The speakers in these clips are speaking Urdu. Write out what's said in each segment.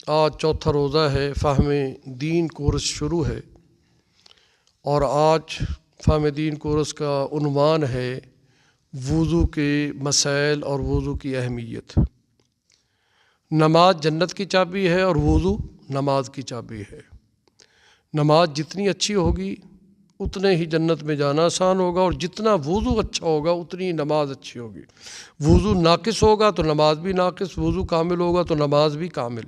آج چوتھا روزہ ہے، فہم دین کورس شروع ہے، اور آج فہم دین کورس کا عنوان ہے وضو کے مسائل اور وضو کی اہمیت۔ نماز جنت کی چابی ہے اور وضو نماز کی چابی ہے۔ نماز جتنی اچھی ہوگی اتنے ہی جنت میں جانا آسان ہوگا، اور جتنا وضو اچھا ہوگا اتنی ہی نماز اچھی ہوگی۔ وضو ناقص ہوگا تو نماز بھی ناقص، وضو کامل ہوگا تو نماز بھی کامل۔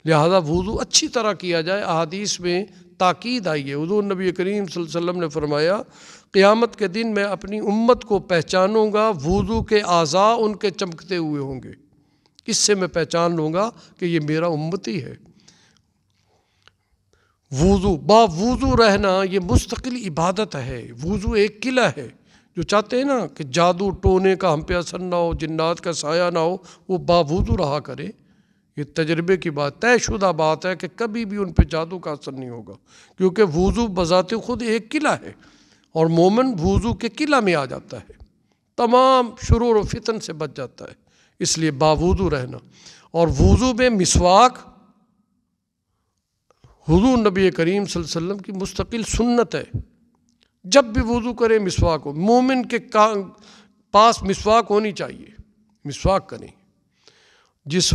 لہذا وضو اچھی طرح کیا جائے۔ احادیث میں تاکید آئی ہے، حضور نبی کریم صلی اللہ علیہ وسلم نے فرمایا قیامت کے دن میں اپنی امت کو پہچانوں گا وضو کے اعضاء ان کے چمکتے ہوئے ہوں گے۔ اس سے میں پہچان لوں گا کہ یہ میرا امتی ہے۔ وضو با وضو رہنا یہ مستقل عبادت ہے۔ وضو ایک قلعہ ہے۔ جو چاہتے ہیں نا کہ جادو ٹونے کا ہم پہ اثر نہ ہو، جنات کا سایہ نہ ہو، وہ با وضو رہا کرے۔ یہ تجربے کی بات، طے شدہ بات ہے کہ کبھی بھی ان پہ جادو کا اثر نہیں ہوگا، کیونکہ وضو بذات خود ایک قلعہ ہے، اور مومن وضو کے قلعہ میں آ جاتا ہے، تمام شرور و فتن سے بچ جاتا ہے۔ اس لیے با وضو رہنا۔ اور وضو میں مسواک حضور نبی کریم صلی اللہ علیہ وسلم کی مستقل سنت ہے۔ جب بھی وضو کرے مسواک ہو، مومن کے پاس مسواک ہونی چاہیے، مسواک کریں۔ جس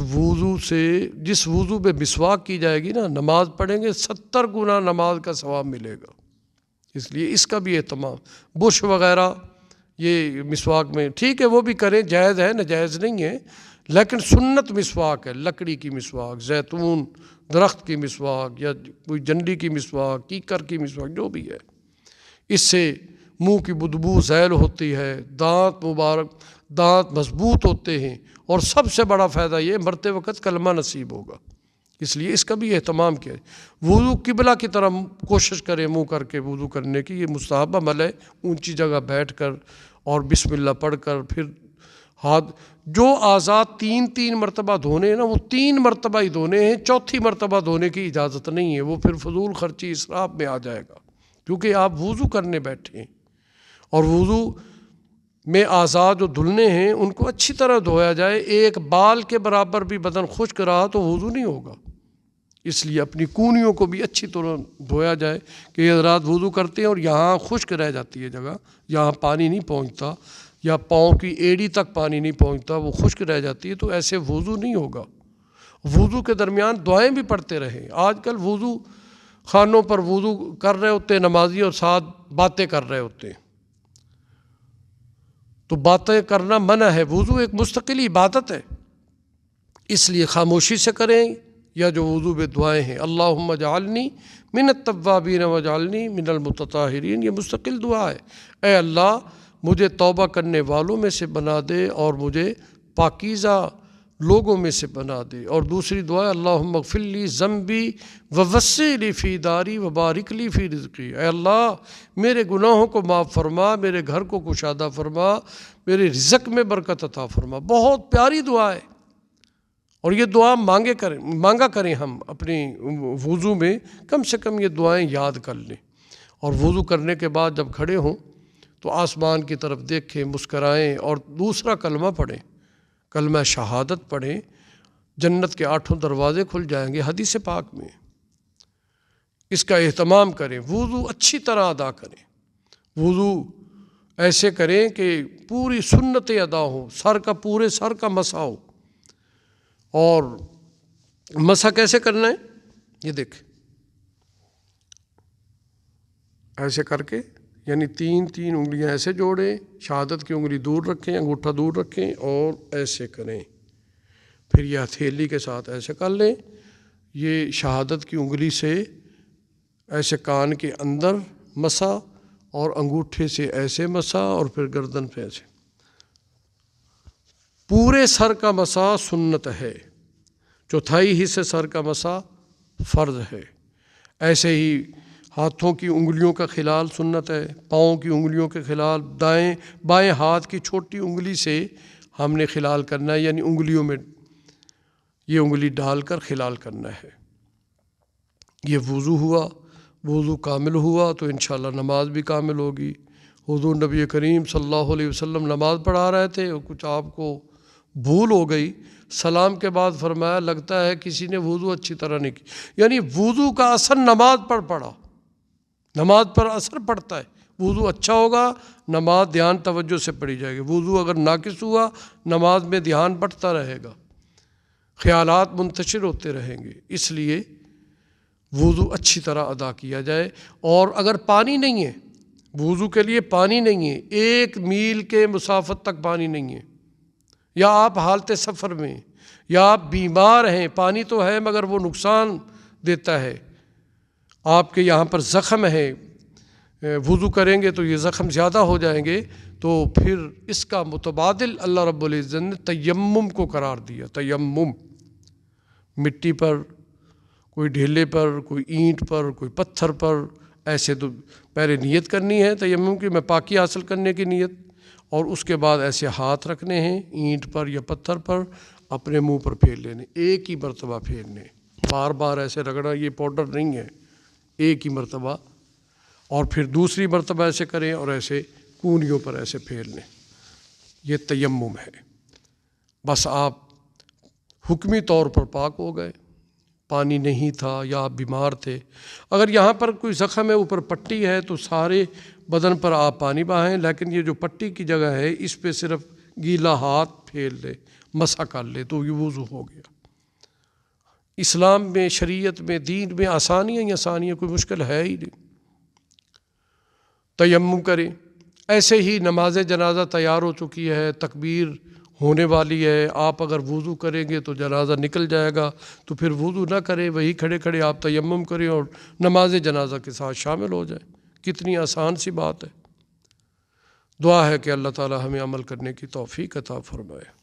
وضو پہ مسواک کی جائے گی نا، نماز پڑھیں گے 70 گنا نماز کا ثواب ملے گا۔ اس لیے اس کا بھی اہتمام۔ برش وغیرہ یہ مسواک میں ٹھیک ہے، وہ بھی کریں، جائز ہے، ناجائز نہیں ہے، لیکن سنت مسواک ہے، لکڑی کی مسواک، زیتون درخت کی مسواک، یا کوئی جنڈی کی مسواک، کیکر کی مسواک، جو بھی ہے۔ اس سے منہ کی بدبو زائل ہوتی ہے، دانت مضبوط ہوتے ہیں، اور سب سے بڑا فائدہ یہ مرتے وقت کلمہ نصیب ہوگا۔ اس لیے اس کا بھی اہتمام کیا ہے۔ وضو قبلہ کی طرح کوشش کریں منہ کر کے وضو کرنے کی، یہ مستحب عمل ہے۔ اونچی جگہ بیٹھ کر اور بسم اللہ پڑھ کر پھر ہاتھ، جو اعضاء 3 مرتبہ دھونے ہیں نا، وہ 3 مرتبہ ہی دھونے ہیں، چوتھی مرتبہ دھونے کی اجازت نہیں ہے، وہ پھر فضول خرچی اسراف میں آ جائے گا، کیونکہ آپ وضو کرنے بیٹھے ہیں۔ اور وضو میں اعضاء جو دھلنے ہیں ان کو اچھی طرح دھویا جائے۔ ایک بال کے برابر بھی بدن خشک رہا تو وضو نہیں ہوگا۔ اس لیے اپنی کونیوں کو بھی اچھی طرح دھویا جائے کہ یہ حضرات وضو کرتے ہیں اور یہاں خشک رہ جاتی ہے جگہ، یہاں پانی نہیں پہنچتا، یا پاؤں کی ایڑی تک پانی نہیں پہنچتا، وہ خشک رہ جاتی ہے، تو ایسے وضو نہیں ہوگا۔ وضو کے درمیان دعائیں بھی پڑھتے رہیں۔ آج کل وضو خانوں پر وضو کر رہے ہوتے ہیں نمازی، اور ساتھ باتیں کر رہے ہوتے ہیں، تو باتیں کرنا منع ہے۔ وضو ایک مستقل عبادت ہے، اس لیے خاموشی سے کریں، یا جو وضو میں دعائیں ہیں، اللہم اجعلنی من التوابین واجعلنی من المتطہرین، یہ مستقل دعا ہے۔ اے اللہ مجھے توبہ کرنے والوں میں سے بنا دے اور مجھے پاکیزہ لوگوں میں سے بنا دے۔ اور دوسری دعا ہے اللہم اغفر لی ذنبی ووسع لی فی داری وبارک لی فی رزقی، اے اللہ میرے گناہوں کو معاف فرما، میرے گھر کو کشادہ فرما، میرے رزق میں برکت عطا فرما۔ بہت پیاری دعا ہے، اور یہ دعا مانگا کریں ہم اپنی وضو میں، کم سے کم یہ دعائیں یاد کر لیں۔ اور وضو کرنے کے بعد جب کھڑے ہوں تو آسمان کی طرف دیکھیں، مسکرائیں، اور دوسرا کلمہ پڑھیں، کلمہ شہادت پڑھیں، جنت کے 8 دروازے کھل جائیں گے، حدیث پاک میں۔ اس کا اہتمام کریں، وضو اچھی طرح ادا کریں۔ وضو ایسے کریں کہ پوری سنتیں ادا ہوں، پورے سر کا مسح ہو۔ اور مسح کیسے کرنا ہے؟ یہ دیکھیں، ایسے کر کے، یعنی 3 انگلیاں ایسے جوڑیں، شہادت کی انگلی دور رکھیں، انگوٹھا دور رکھیں، اور ایسے کریں۔ پھر یہ ہتھیلی کے ساتھ ایسے کر لیں، یہ شہادت کی انگلی سے ایسے کان کے اندر مسح، اور انگوٹھے سے ایسے مسح، اور پھر گردن پہ ایسے۔ پورے سر کا مسح سنت ہے، چوتھائی حصے سر کا مسح فرض ہے۔ ایسے ہی ہاتھوں کی انگلیوں کا خلال سنت ہے، پاؤں کی انگلیوں کے خلال، بائیں ہاتھ کی چھوٹی انگلی سے ہم نے خلال کرنا ہے، یعنی انگلیوں میں یہ انگلی ڈال کر خلال کرنا ہے۔ یہ وضو ہوا، وضو کامل ہوا تو انشاءاللہ نماز بھی کامل ہوگی۔ حضور نبی کریم صلی اللہ علیہ وسلم نماز پڑھا رہے تھے، اور کچھ آپ کو بھول ہو گئی، سلام کے بعد فرمایا لگتا ہے کسی نے وضو اچھی طرح نہیں کی، یعنی وضو کا اثر نماز پر پڑا، نماز پر اثر پڑتا ہے۔ وضو اچھا ہوگا نماز دھیان توجہ سے پڑھی جائے گی، وضو اگر ناقص ہوا نماز میں دھیان بٹتا رہے گا، خیالات منتشر ہوتے رہیں گے۔ اس لیے وضو اچھی طرح ادا کیا جائے۔ اور اگر پانی نہیں ہے، وضو کے لیے پانی نہیں ہے، 1 میل کے مسافت تک پانی نہیں ہے، یا آپ حالت سفر میں، یا آپ بیمار ہیں، پانی تو ہے مگر وہ نقصان دیتا ہے، آپ کے یہاں پر زخم ہے، وضو کریں گے تو یہ زخم زیادہ ہو جائیں گے، تو پھر اس کا متبادل اللہ رب العزت نے تیمم کو قرار دیا۔ تیمم مٹی پر، کوئی ڈھیلے پر، کوئی اینٹ پر، کوئی پتھر پر، ایسے تو پہلے نیت کرنی ہے تیمم کی، میں پاکی حاصل کرنے کی نیت، اور اس کے بعد ایسے ہاتھ رکھنے ہیں اینٹ پر یا پتھر پر، اپنے منہ پر پھیر لینے، ایک ہی مرتبہ پھیرنے، بار بار ایسے رگڑنا، یہ پاؤڈر نہیں ہے، ایک ہی مرتبہ، اور پھر دوسری مرتبہ ایسے کریں اور ایسے کونیوں پر ایسے پھیر لیں، یہ تیمم ہے۔ بس آپ حکمی طور پر پاک ہو گئے، پانی نہیں تھا یا آپ بیمار تھے، اگر یہاں پر کوئی زخم ہے، اوپر پٹی ہے، تو سارے بدن پر آپ پانی بہائیں، لیکن یہ جو پٹی کی جگہ ہے اس پہ صرف گیلا ہاتھ پھیر لے، مسح کر لے، تو یہ وضو ہو گیا۔ اسلام میں، شریعت میں، دین میں آسانیاں ہی آسانیاں، کوئی مشکل ہے ہی نہیں۔ تیمم کریں۔ ایسے ہی نماز جنازہ تیار ہو چکی ہے، تکبیر ہونے والی ہے، آپ اگر وضو کریں گے تو جنازہ نکل جائے گا، تو پھر وضو نہ کریں، وہی کھڑے کھڑے آپ تیمم کریں اور نماز جنازہ کے ساتھ شامل ہو جائیں۔ کتنی آسان سی بات ہے۔ دعا ہے کہ اللہ تعالی ہمیں عمل کرنے کی توفیق عطا فرمائے۔